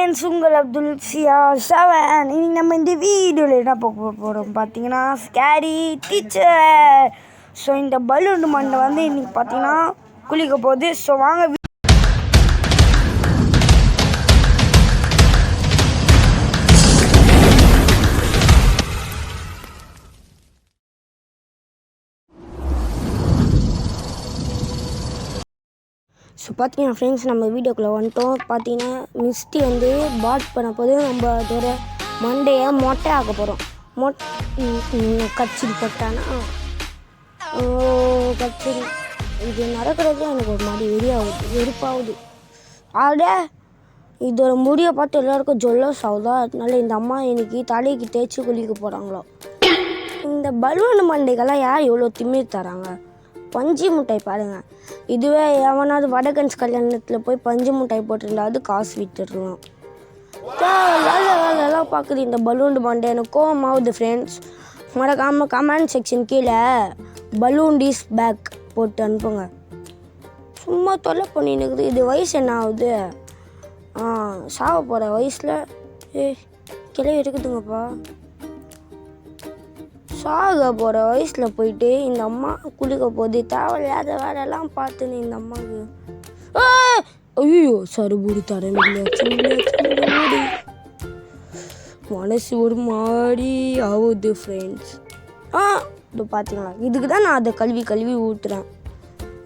Friends, உங்கள் Abdul சியார் seven. இன்னைக்கு நம்ம இந்த வீடியோவில் என்ன பார்க்க போகிறோம் பார்த்தீங்கன்னா, ஸ்கேரி டீச்சர். ஸோ இந்த பலூன் மண்டை வந்து இன்னைக்கு பார்த்தீங்கன்னா குளிக்க போகுது. ஸோ வாங்க. ஸோ பார்த்தீங்கன்னா ஃப்ரெண்ட்ஸ், நம்ம வீடியோக்குள்ளே வந்துட்டோம். பார்த்தீங்கன்னா மிஸ்டி வந்து பாட் பண்ண போது நம்ம அதோட மண்டையை மொட்டை ஆக்க போகிறோம். கச்சில் போட்டானா கச்சில் இது நடக்கிறது எனக்கு ஒரு மாதிரி வெறுப்பாகுது. இதோட முடியை பார்த்து எல்லாருக்கும் ஜொல்லஸ் ஆகுதா. அதனால இந்த அம்மா இன்னைக்கு தலைக்கு தேய்ச்சி குளிக்க போகிறாங்களோ. இந்த பலூன் மண்டைகள்லாம் யார் எவ்வளோ திமிர் தராங்க? பஞ்சு முட்டாய் பாருங்கள். இதுவே எவனாவது வடகன்ஸ் கல்யாணத்தில் போய் பஞ்சு முட்டாய் போட்டிருந்தா அது காசு விட்டுருலாம். வேலையெல்லாம் பார்க்குது இந்த பலூன் மண்டை. எனக்கு கோவமாகுது ஃப்ரெண்ட்ஸ். மறக்காமல் கமெண்ட் செக்ஷன் கீழே பலூன் இஸ் பேக் போட்டு அனுப்புங்க. சும்மா தொல்லை பண்ணினுக்குது. இது வயசு என்ன ஆகுது? சாவ போகிற வயசில் கிளவி இருக்குதுங்கப்பா. சாக போகிற வயசில் போயிட்டு இந்த அம்மா குளிக்க போது தேவையில்லாத வேலையெல்லாம் பார்த்துன்னு இந்த அம்மாவுக்கு ஐயோ சருபூடி தரமில்லை. மனசு ஒரு மாதிரி ஆகுது ஃப்ரெண்ட்ஸ். இது பார்த்தீங்களா, இதுக்கு தான் நான் அதை கழுவி ஊற்றுறேன்.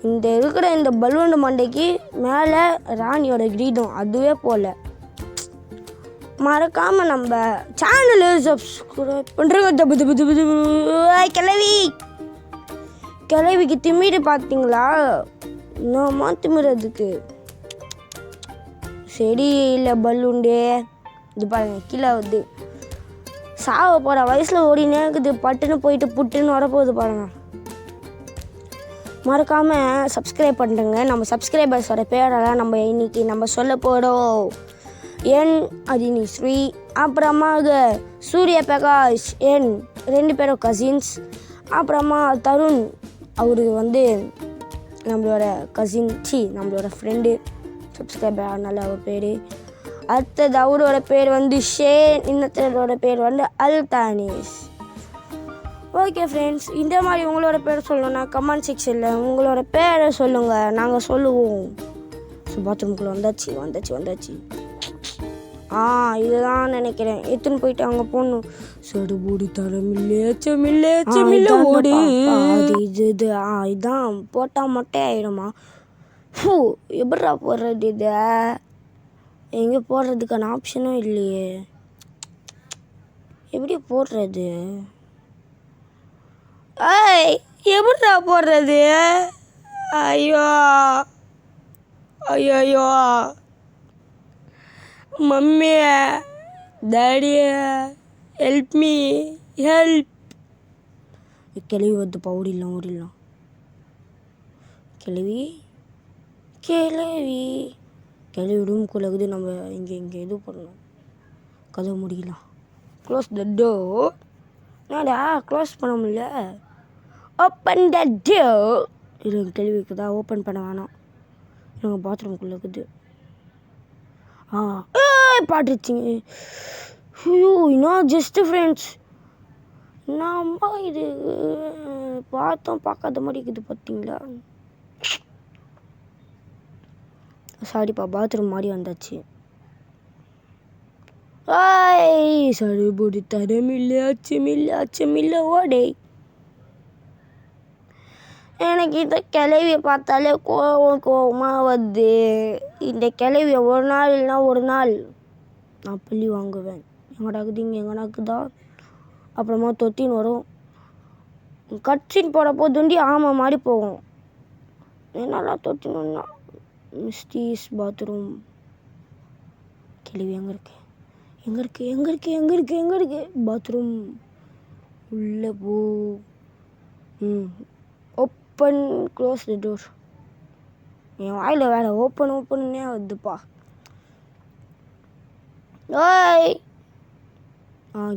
இந்த இருக்கிற இந்த பலூன் மண்டைக்கு மேலே ராணியோட கிரீடம் அதுவே போல. மறக்காமல் நம்ம சேனலை சப்ஸ்கிரைப் பண்ணுறங்க. கிளவிக்கு திமிரு பார்த்தீங்களா? என்னம்மா திமிரதுக்கு சரி இல்லை. பலூண்டே இது பாருங்க கீழே வந்து சாவ போகிற வயசில் ஓடினே இருக்குது. பட்டுன்னு போயிட்டு புட்டுன்னு வரப்போகுது பாருங்க. மறக்காமல் சப்ஸ்கிரைப் பண்ணுறங்க. நம்ம சப்ஸ்கிரைபர்ஸோட பேரெல்லாம் நம்ம இன்னைக்கு நம்ம சொல்ல போகிறோம். என் அதினி ஸ்ரீ, அப்புறமாக சூரிய பிரகாஷ், என் 2 பேரும் கசின்ஸ். அப்புறமா தருண், அவரு வந்து நம்மளோட கசின், நம்மளோட ஃப்ரெண்டு சப்ஸ்கிரைபர். அதனால் அவர் பேர். அடுத்தது அவரோட பேர் வந்து ஷேன். இன்னத்தோட பேர் வந்து அல்தானிஸ். ஓகே ஃப்ரெண்ட்ஸ், இந்த மாதிரி உங்களோட பேர் சொல்லணும்னா கமெண்ட் செக்ஷனில் உங்களோட பேரை சொல்லுங்கள், நாங்கள் சொல்லுவோம். ஸோ பாத்ரூம்குள்ளே வந்தாச்சு. இதுதான் நினைக்கிறேன். எத்தனை போயிட்டு அங்கே போகணும். சடுபூடி தரமில்லை ஓடு. இது இதான் போட்டால் மொட்டை ஆகிடுமா? எப்படா போடுறது? இதை எங்கே போடுறதுக்கான ஆப்ஷனும் இல்லையே. எப்படி போடுறது? எப்படா போடுறது? ஐயோ மம்மி, டாடியா, ஹெல்ப் மீ, ஹெல்ப். கிளவி வந்துப்பா, ஓடிடலாம். கிளவி ரூம்குள்ளே இருக்குது. நம்ம இங்கே இது பண்ணணும். கதவை முடிக்கலாம். Close the door. என்னடா க்ளோஸ் பண்ண முடியல? Open the door. இது கிளவிக்கு தான் ஓப்பன் பண்ண வேணாம். நாங்கள் பாத்ரூம்குள்ளே இருக்குது. பாட்டுச்சிங்க. இன்னும் ஜஸ்ட்டு ஃப்ரெண்ட்ஸ். நம்ம இது பார்க்காத மாதிரி இருக்குது பார்த்தீங்களா? சாரிப்பா, பாத்ரூம் மாதிரி வந்தாச்சு. சடுபுடி தரமில்லை ஓடே. எனக்கு இந்த கிளவியை பார்த்தாலே கோவமாக வருது. இந்த கிளவியை ஒரு நாள் இல்லைனா ஒரு நாள் நான் பள்ளி வாங்குவேன். எங்கடாக்குதா. அப்புறமா தொத்தின்னு வரும். கட்சின்னு போகிறப்போ துண்டி ஆமாம் மாதிரி போகும். என்னெல்லாம் தொத்தினா மிஸ்டீஸ் பாத்ரூம். கிளவி எங்கே இருக்கு? பாத்ரூம் உள்ளே போ. Open close the door. என் வாயில் வேறு ஓப்பன்னே வருதுப்பா.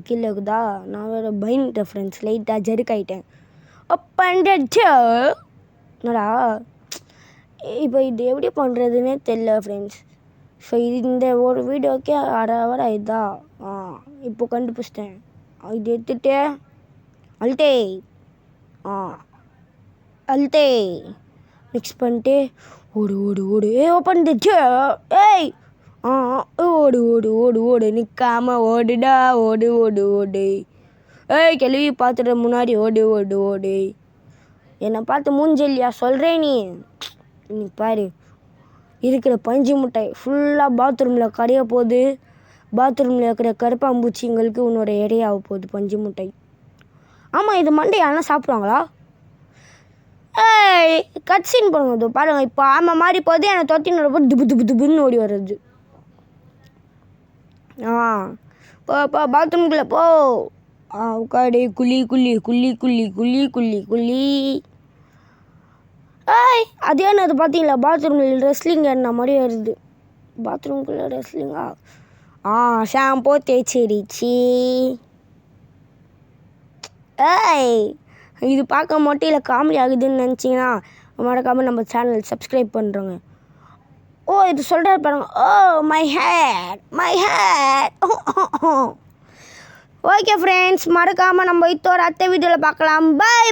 கீழே இருக்குதா? நான் வேறு பயந்துட்டேன் ஃப்ரெண்ட்ஸ். லைட்டாக ஜெருக்காயிட்டேன். Open the door. என்னடா இப்போ இது எப்படி பண்ணுறதுன்னே தெரியல ஃப்ரெண்ட்ஸ். ஸோ இந்த ஒரு வீடியோக்கே 1/2 hour ஆயிடுதா. இப்போ கண்டுபிடிச்சிட்டேன். இது எடுத்துகிட்டு அல்டே அல்டே மிக்ஸ் பண்ணிட்டு ஓடு ஓடு ஓடு ஓப்பன் தி டோர். ஏய் ஓடு ஓடு ஓடு ஓடு நிற்காம ஓடுடா ஓடு ஓடு ஓடு. ஏய் கேள்வி பார்த்துட்டு முன்னாடி ஓடு ஓடு ஓடு. என்னை பார்த்து மூஞ்சலியா சொல்கிறேன் நீ பாரு. இருக்கிற பஞ்சு முட்டை ஃபுல்லாக பாத்ரூமில் கரைய போகுது. பாத்ரூமில் இருக்கிற கருப்பாம்பூச்சிங்களுக்கு உன்னோட இடையாக போகுது பஞ்சு முட்டை. ஆமாம், இது மண்டை ஆனால் சாப்பிடுவாங்களா? ஏய் கட்சின்னு போடுங்க பாருங்கள். இப்போ ஆமாம் மாறி போகுது. என்னை தொத்தினோட போது துபு துபு துபுன்னு ஓடி வர்றது. போ பாத்ரூம்குள்ளே போ. உட்காடு குழி குழி குழி குழி குழி குழி குழி. ஏய் அதே என்னது பார்த்தீங்களா? பாத்ரூமில் ரெஸ்லிங் என்ன மாதிரி வருது. பாத்ரூம்குள்ளே ரெஸ்லிங்கா? ஷாம்போ தேய்ச்சிடுச்சு. ஏய் இது பார்க்க மட்டும் இல்லை காமெடி ஆகுதுன்னு நினச்சிங்கன்னா மறக்காமல் நம்ம சேனல் சப்ஸ்கிரைப் பண்ணுறோங்க. இது சொல்கிறாரு பாருங்க. My hair. ஓகே ஃப்ரெண்ட்ஸ், மறக்காமல் நம்ம இதோட அடுத்த வீடியோவில் பார்க்கலாம். பை.